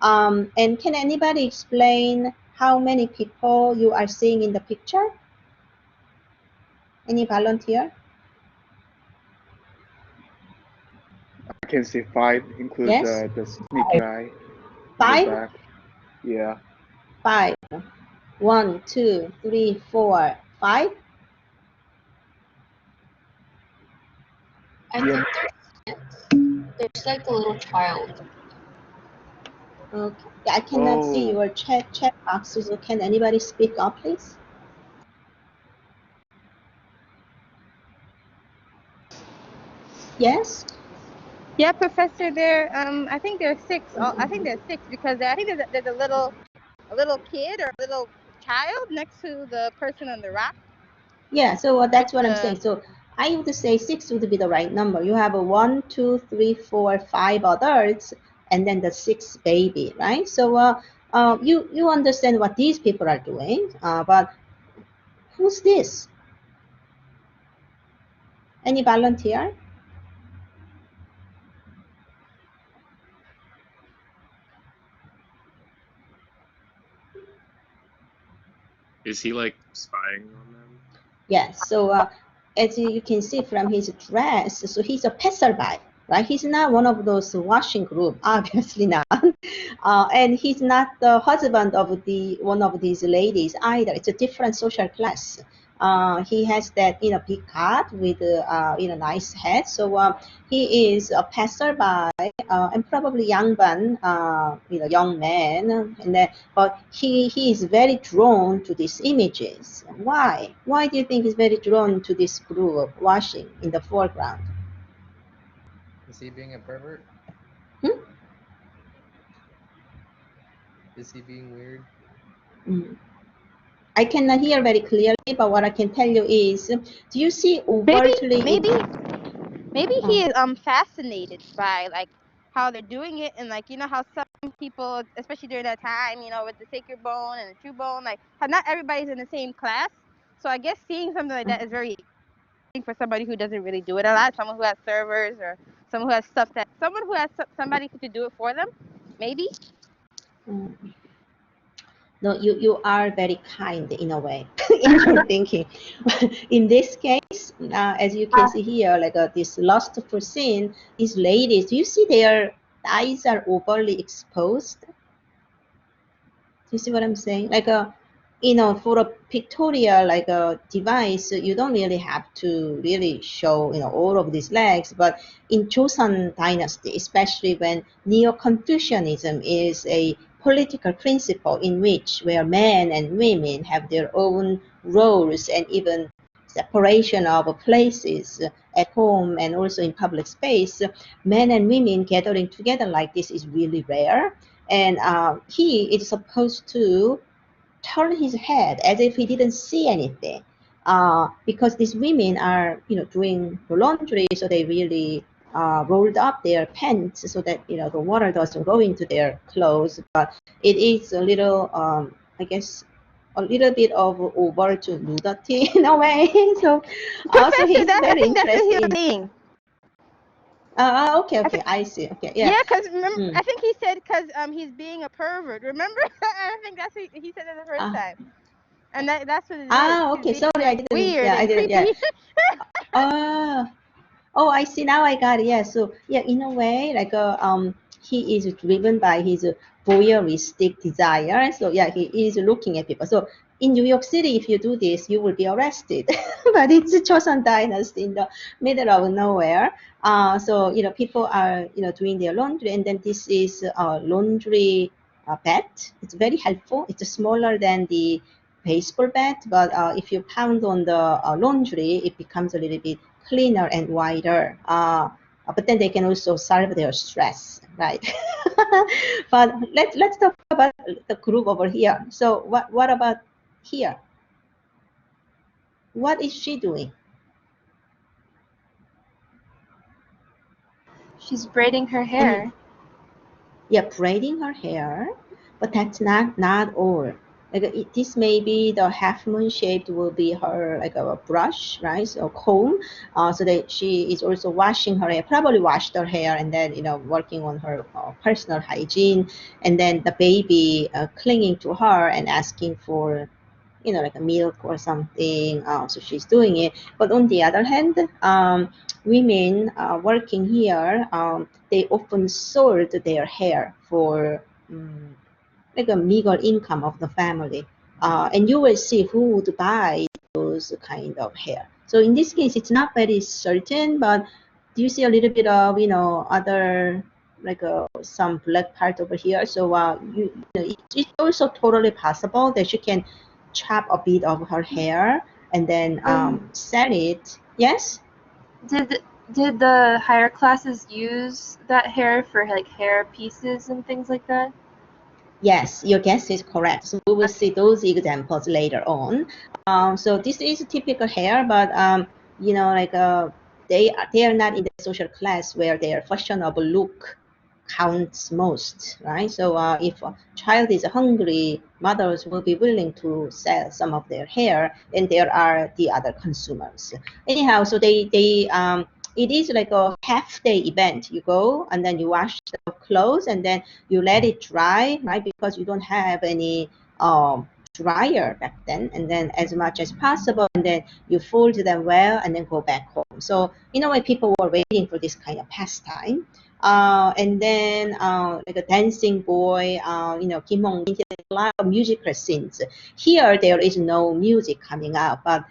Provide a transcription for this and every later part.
And can anybody explain how many people you are seeing in the picture? Any volunteer? I can see 5, include Yes? the sneak guy in the 5? back. Yeah. 5. 1, 2, 3, 4, 5. I think there's like a little child. Okay. I cannot see your chat box, so can anybody speak up, please? Yes? Yeah, Professor. I think there's 6. I think there's 6 because I think there's a little kid or a little child next to the person on the rock. Yeah. So that's what I'm saying. So I would say 6 would be the right number. You have a 1, 2, 3, 4, 5 adults, and then the 6 baby, right? So you understand what these people are doing, but who's this? Any volunteer? Is he like spying on them? Yes. So as you can see from his dress, so he's a passerby, right? He's not one of those washing group, obviously not. And he's not the husband of one of these ladies either. It's a different social class. He has that big hat with nice hat. So he is a passerby and probably young man, and but he is very drawn to these images. Why? Why do you think he's very drawn to this group washing in the foreground? Is he being a pervert? Hmm? Is he being weird? I cannot hear very clearly, but what I can tell you is, do you see overtly? Maybe he is fascinated by like how they're doing it, and like how some people, especially during that time, with the sacred bone and the true bone, like how not everybody's in the same class. So I guess seeing something like that is very interesting for somebody who doesn't really do it a lot, someone who has servers or someone who has someone who has somebody to do it for them, maybe. No, you are very kind in a way in your thinking. In this case, as you can see here, like this lustful scene, these ladies, do you see their eyes are overly exposed? Do you see what I'm saying? Like for a pictorial like a device, you don't really have to really show all of these legs. But in Joseon Dynasty, especially when Neo-Confucianism is a political principle in which where men and women have their own roles and even separation of places at home and also in public space, men and women gathering together like this is really rare. And he is supposed to turn his head as if he didn't see anything, because these women are doing the laundry, so they really rolled up their pants so that the water doesn't go into their clothes. But it is a little I guess a little bit of over to nudity in a way. So also he's very interested in okay, I see. Okay, yeah. Yeah, because remember, I think he said because he's being a pervert. Remember? I think that's what he said it the first time, and that's what it is. Okay. Sorry, I didn't. Weird Yeah, I and didn't. creepy. Yeah. Oh, I see. Now I got it. Yeah. So yeah, in a way, like he is driven by his voyeuristic desire. So yeah, he is looking at people. So in New York City, if you do this, you will be arrested. But it's Joseon Dynasty in the middle of nowhere. So people are doing their laundry, and then this is a laundry bat. It's very helpful. It's smaller than the baseball bat, but if you pound on the laundry, it becomes a little bit cleaner and wider. But then they can also solve their stress, right? But let's talk about the group over here. So what about here? What is she doing? She's braiding her hair. Yeah, braiding her hair, but that's not all. Like this may be the half moon shaped will be her like a brush, right? So comb. So that she is also washing her hair, probably washed her hair, and then working on her personal hygiene, and then the baby clinging to her and asking for like a milk or something. So she's doing it. But on the other hand, women working here, they often sold their hair for like a meager income of the family. And you will see who would buy those kind of hair. So in this case, it's not very certain, but do you see a little bit of, other, like some black part over here? So it's also totally possible that she can chop a bit of her hair and then sell it. Yes? Did the higher classes use that hair for like hair pieces and things like that? Yes, your guess is correct. So we will see those examples later on. So this is typical hair, but like they are not in the social class where their fashionable look counts most, right? So if a child is hungry, mothers will be willing to sell some of their hair, and there are the other consumers. Anyhow, so they it is like a half-day event. You go and then you wash the clothes and then you let it dry, right? Because you don't have any dryer back then, and then as much as possible, and then you fold them well and then go back home. So in a way, people were waiting for this kind of pastime. And then like a dancing boy, kimhongdo, a lot of musical scenes. Here there is no music coming out, but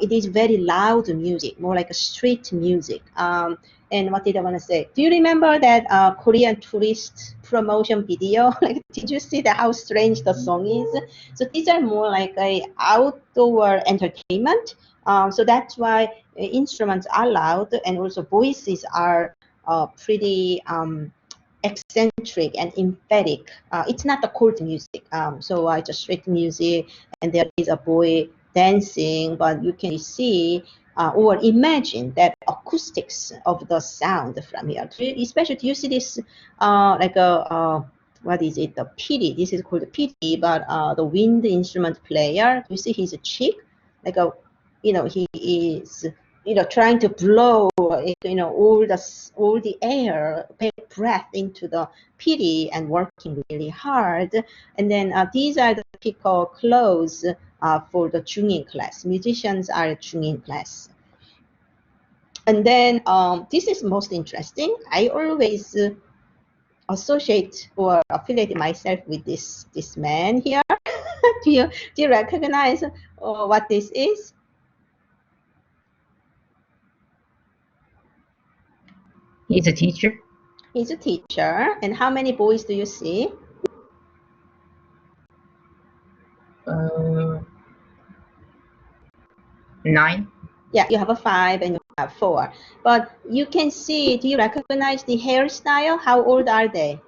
it is very loud music, more like a street music. And what did I want to say? Do you remember that Korean tourist promotion video? Like, did you see how strange the song is? So these are more like a outdoor entertainment. So that's why instruments are loud, and also voices are pretty eccentric and emphatic. It's not the chord music. So it's a street music, and there is a boy dancing, but you can see or imagine that acoustics of the sound from here. Especially, do you see this like a what is it? The PD. This is called the PD, but the wind instrument player. You see his cheek, like a, he is trying to blow, all the air, breath into the PD and working really hard. And then these are the typical clothes for the Jungin class. Musicians are Jungin class. And then this is most interesting. I always associate or affiliate myself with this man here. do you recognize what this is? He's a teacher. He's a teacher. And how many boys do you see? 9. Yeah, you have a 5 and you have 4. But you can see, do you recognize the hairstyle? How old are they?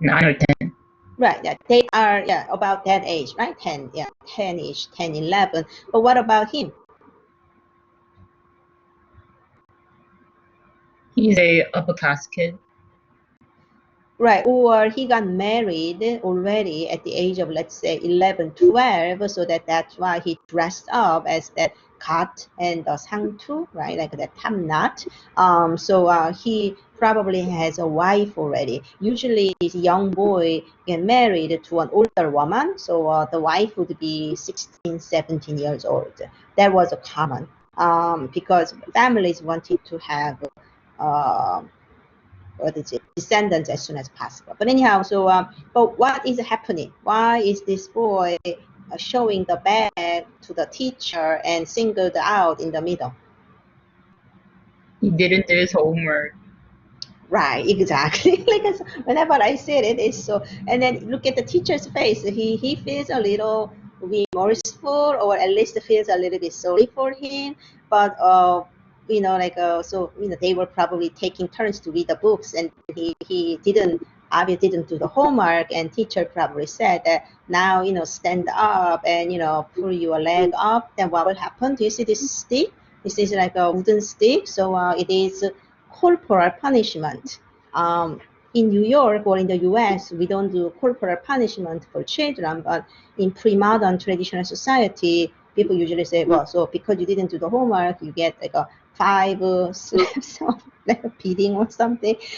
9 or 10. Right, yeah, they are about that age, right? 10, 10-ish, 10, 11. But what about him? He's a upper class kid. Right, or he got married already at the age of, let's say, 11, 12, so that's why he dressed up as that kat and the sangtu, right, like that tamnat. So he probably has a wife already. Usually this young boy get married to an older woman, so the wife would be 16, 17 years old. That was a common, because families wanted to have descendants as soon as possible. But anyhow, so but what is happening? Why is this boy showing the bag to the teacher and singled out in the middle? He didn't do his homework. Right, exactly. Like whenever I said it, it's so. And then look at the teacher's face. He feels a little remorseful, or at least feels a little bit sorry for him. But so they were probably taking turns to read the books, and he didn't obviously didn't do the homework, and teacher probably said that now stand up and pull your leg up. Then what will happen? Do you see this stick? This is like a wooden stick, so it is corporal punishment. In New York or in the US, we don't do corporal punishment for children, but in pre-modern traditional society, people usually say, well, so because you didn't do the homework, you get like a 5 slaps of like a beating or something.